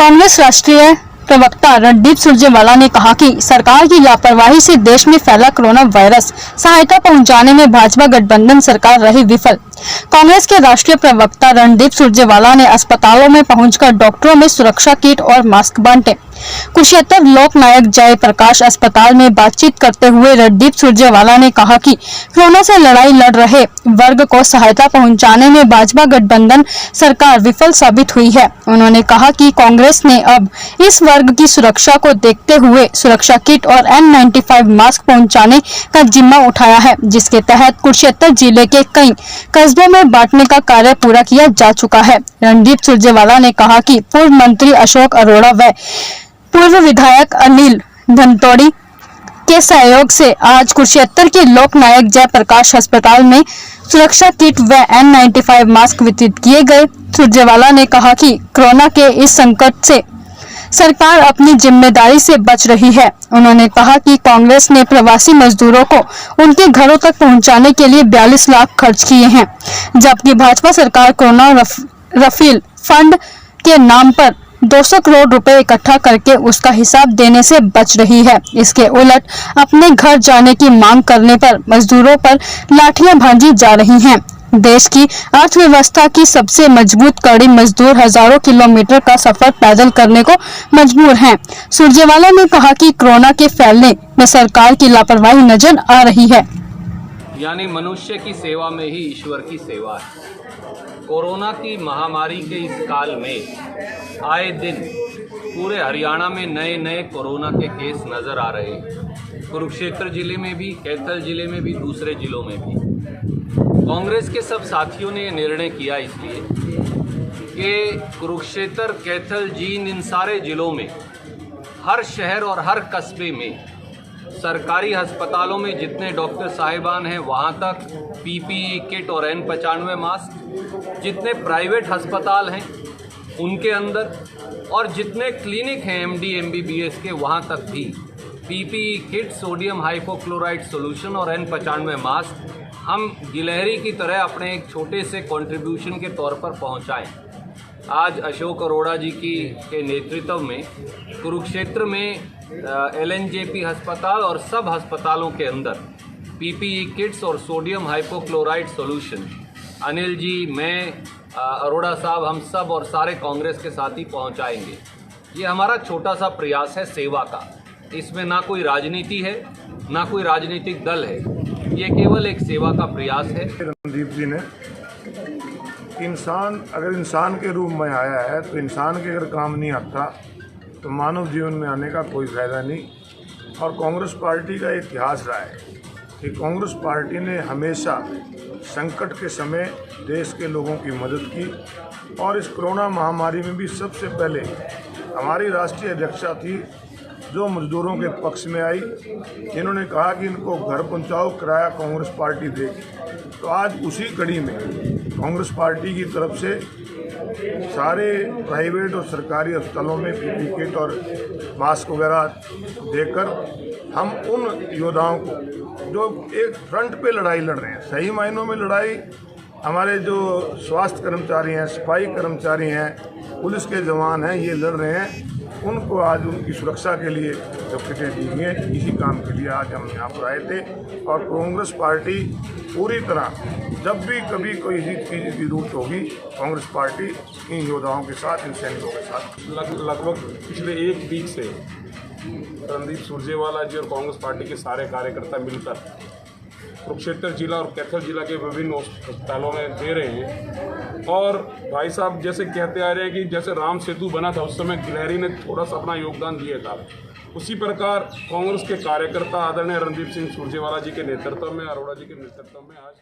कांग्रेस राष्ट्रीय प्रवक्ता रणदीप सुरजेवाला ने कहा कि सरकार की लापरवाही से देश में फैला कोरोना वायरस, सहायता पहुंचाने में भाजपा गठबंधन सरकार रही विफल। कांग्रेस के राष्ट्रीय प्रवक्ता रणदीप सुरजेवाला ने अस्पतालों में पहुंचकर डॉक्टरों में सुरक्षा किट और मास्क बांटे। कुरुक्षेत्र लोक नायक जयप्रकाश अस्पताल में बातचीत करते हुए रणदीप सुरजेवाला ने कहा कि कोरोना से लड़ाई लड़ रहे वर्ग को सहायता पहुंचाने में भाजपा गठबंधन सरकार विफल साबित हुई है। उन्होंने कहा कि कांग्रेस ने अब इस वर्ग की सुरक्षा को देखते हुए सुरक्षा किट और N95 मास्क पहुंचाने का जिम्मा उठाया है, जिसके तहत कुरुक्षेत्र जिले के कई कस्बों में बांटने का कार्य पूरा किया जा चुका है। रणदीप सुरजेवाला ने कहा कि पूर्व मंत्री अशोक अरोड़ा व पूर्व विधायक अनिल धनतोड़ी के सहयोग से आज कुरुक्षेत्र के लोक नायक जयप्रकाश अस्पताल में सुरक्षा किट व N95 मास्क वितरित किए गए। सुरजेवाला ने कहा कि कोरोना के इस संकट से सरकार अपनी जिम्मेदारी से बच रही है। उन्होंने कहा कि कांग्रेस ने प्रवासी मजदूरों को उनके घरों तक पहुंचाने के लिए 42 लाख खर्च किए हैं, जबकि भाजपा सरकार कोरोना रफील फंड के नाम पर 200 करोड़ रुपए इकट्ठा करके उसका हिसाब देने से बच रही है। इसके उलट अपने घर जाने की मांग करने पर मजदूरों पर लाठियां भांजी जा रही हैं। देश की अर्थव्यवस्था की सबसे मजबूत कड़ी मजदूर हजारों किलोमीटर का सफर पैदल करने को मजबूर हैं। सुरजेवाला ने कहा कि कोरोना के फैलने में सरकार की लापरवाही नजर आ रही है। यानी मनुष्य की सेवा में ही ईश्वर की सेवा है। कोरोना की महामारी के इस काल में आए दिन पूरे हरियाणा में नए नए कोरोना के केस नज़र आ रहे हैं। कुरुक्षेत्र जिले में भी, कैथल जिले में भी, दूसरे जिलों में भी। कांग्रेस के सब साथियों ने निर्णय किया इसलिए कि कुरुक्षेत्र, कैथल, जींद, इन सारे जिलों में, हर शहर और हर कस्बे में सरकारी अस्पतालों में जितने डॉक्टर साहिबान हैं वहाँ तक PPE किट और N95 मास्क, जितने प्राइवेट अस्पताल हैं उनके अंदर, और जितने क्लिनिक हैं MD MBBS के, वहाँ तक भी PPE kit, sodium hypochlorite solution और N95 मास्क हम गिलहरी की तरह अपने एक छोटे से कंट्रीब्यूशन के तौर पर पहुँचाएँ। आज अशोक अरोड़ा जी के नेतृत्व में कुरुक्षेत्र में LNJP अस्पताल और सब अस्पतालों के अंदर PPE किट्स और sodium hypochloride solution Anil ji, मैं, अरोड़ा साहब, हम सब और सारे कांग्रेस के साथी पहुंचाएंगे। ये हमारा छोटा सा प्रयास है सेवा का। इसमें ना कोई राजनीति है, ना कोई राजनीतिक दल है, ये केवल एक सेवा का प्रयास है। रणदीप जी ने इंसान अगर इंसान के रूप में आया है तो इंसान के अगर काम नहीं आता तो मानव जीवन में आने का कोई फायदा नहीं। और कांग्रेस पार्टी का इतिहास रहा है कि कांग्रेस पार्टी ने हमेशा संकट के समय देश के लोगों की मदद की, और इस कोरोना महामारी में भी सबसे पहले हमारी राष्ट्रीय अध्यक्षा थी जो मजदूरों के पक्ष में आई, जिन्होंने कहा कि इनको घर पहुंचाओ, किराया कांग्रेस पार्टी देगी। तो आज उसी कड़ी में कांग्रेस पार्टी की तरफ से सारे प्राइवेट और सरकारी अस्पतालों में PPE किट और मास्क वगैरह देकर हम उन योद्धाओं को जो एक फ्रंट पे लड़ाई लड़ रहे हैं, सही मायनों में लड़ाई, हमारे जो स्वास्थ्य कर्मचारी हैं, सफाई कर्मचारी हैं, पुलिस के जवान हैं, ये लड़ रहे हैं, उनको आज उनकी सुरक्षा के लिए जो किटें दी गई हैं, इसी काम के लिए आज हम यहाँ पर आए थे। और कांग्रेस पार्टी पूरी तरह जब भी कभी कोई चीज़ की जरूरत होगी, कांग्रेस पार्टी इन योद्धाओं के साथ, इन सैनिकों के साथ। लगभग पिछले एक वीक से रणदीप सुरजेवाला जी और कांग्रेस पार्टी के सारे कार्यकर्ता मिलकर कुरुक्षेत्र जिला और कैथल जिला के विभिन्न अस्पतालों में दे रहे हैं। और भाई साहब जैसे कहते आ रहे हैं कि जैसे राम सेतु बना था उस समय गिलहरी ने थोड़ा सा अपना योगदान दिया था, उसी प्रकार कांग्रेस के कार्यकर्ता आदरणीय रणदीप सिंह सुरजेवाला जी के नेतृत्व में, अरोड़ा जी के नेतृत्व में आज